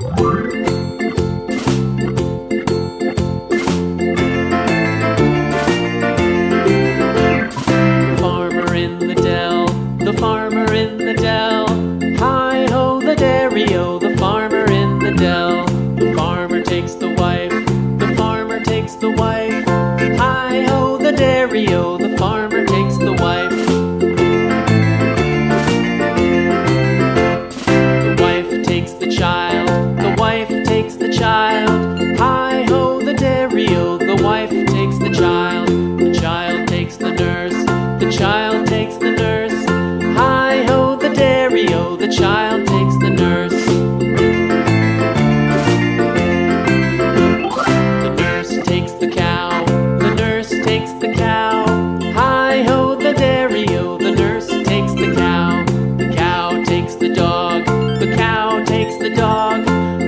Farmer in the dell, the farmer in the dell. Hi-ho, the dairy-o, the farmer in the dell. The farmer takes the wife, the farmer takes the wife. Hi-ho, the dairy-o, the farmer takes the wife. The wife takes the child, the wife takes the child. Hi-ho, the dairy-o, the wife takes the child. The child takes the nurse, the child takes the nurse. Hi-ho, the dairy-o, the child takes the nurse. The nurse takes the cow, the nurse takes the cow. Hi-ho, the dairy-o, the nurse takes the cow. The cow takes the dog, the cow takes the dog.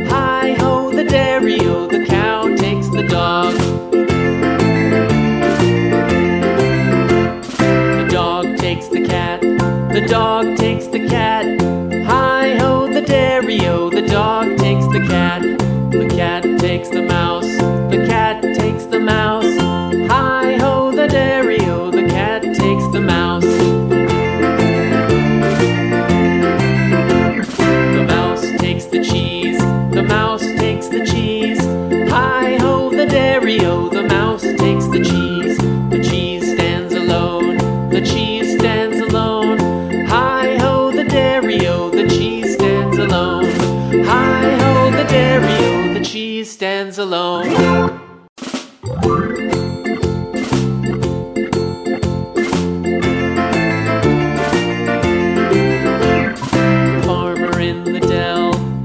Hi-ho, the dairy-o, the cow takes the dog. The dog takes the cat, the dog takes the cat. Hi-ho, the dairy-o, the dog takes the cat. The cat takes the mouse, the cat takes the mouse. Hi-ho, the dairy-o, the cat takes the mouse. The mouse takes the cheese, the mouse takes the cheese. Hi-ho, the dairy-o, the mouse takes the cheese. The cheese stands alone, the cheese stands alone. Hi-ho, the dairy-o, the cheese stands alone. Hi-ho, the dairy-o, the cheese stands alone.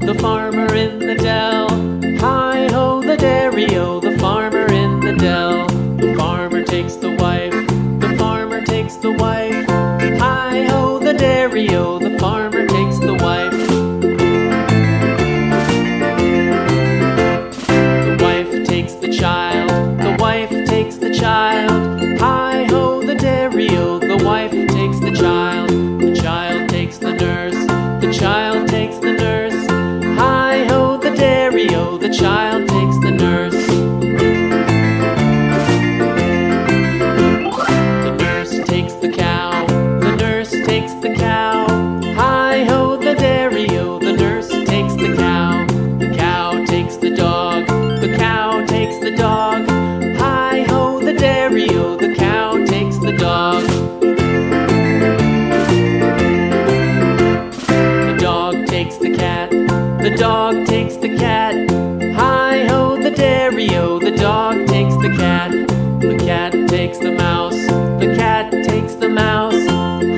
The farmer in the dell. Hi-ho, the dairy-o, the farmer in the dell. The farmer takes the wife, the farmer takes the wife. Hi-ho, the dairy-o, the farmer takes the wife. The wife takes the child, the wife takes the child. Hi-ho, the dairy-o, the wife takes the child. The child takes the nurse, the child takes the nurse. Hi-ho, the dairy-o, the child takes the nurse. The nurse takes the cow, the nurse takes the cow. Hi-ho, the dairy-o, the nurse takes the cow. The cow takes the dog, the cow takes the dog. Hi-ho, the dairy-o, the cow takes the dog. The dog takes the cat, the dog takes the cat. Hi-ho, the dairy-o, the dog takes the cat. The cat takes the mouse, the cat takes the mouse.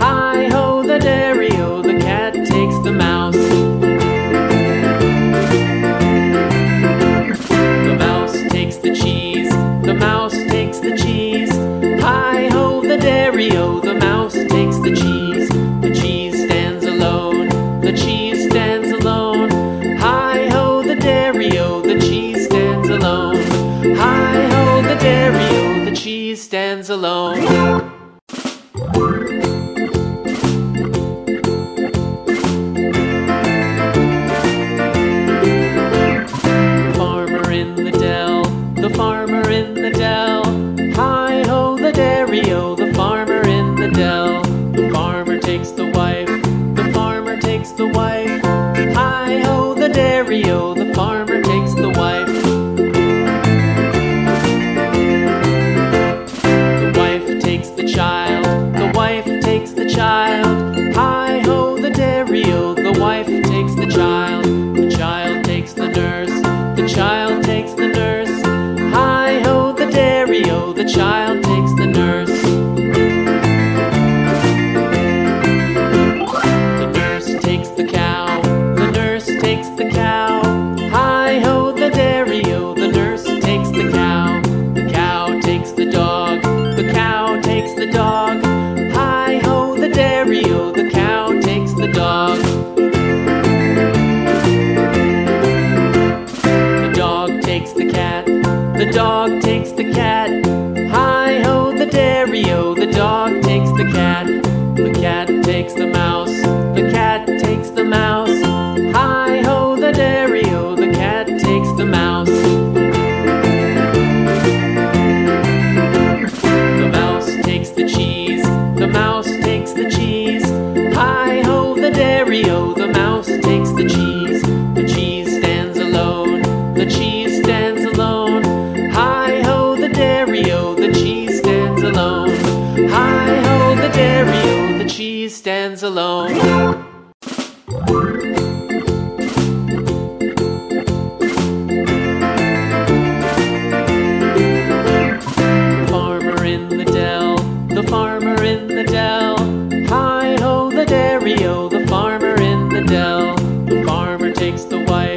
Hi-ho, the dairy-o, the cat takes the mouse. The mouse takes the cheese, the mouse takes the cheese. Hi-ho, the dairy-o, the mouse takes the cheese. The cheese stands alone, the cheese stands alone. Hi-ho, the dairy-o, the cheese stands alone. Hi-ho, the dairy-o, the cheese stands alone. The farmer in the dell, the farmer in the dell. Hi-ho, the dairy-o, the farmer in the dell. The farmer takes the wife, the farmer takes the wife. Hi-ho, the dairy-o, the farmer takes the wife. The wife takes the child, the wife takes the child. Hi-ho, the dairy-o, the wife takes the child. The child takes the nurse, the child takes the nurse. Hi-ho, the dairy-o, the child takes the nurse. The nurse takes the cow, the nurse takes the cow. Hi takes the white.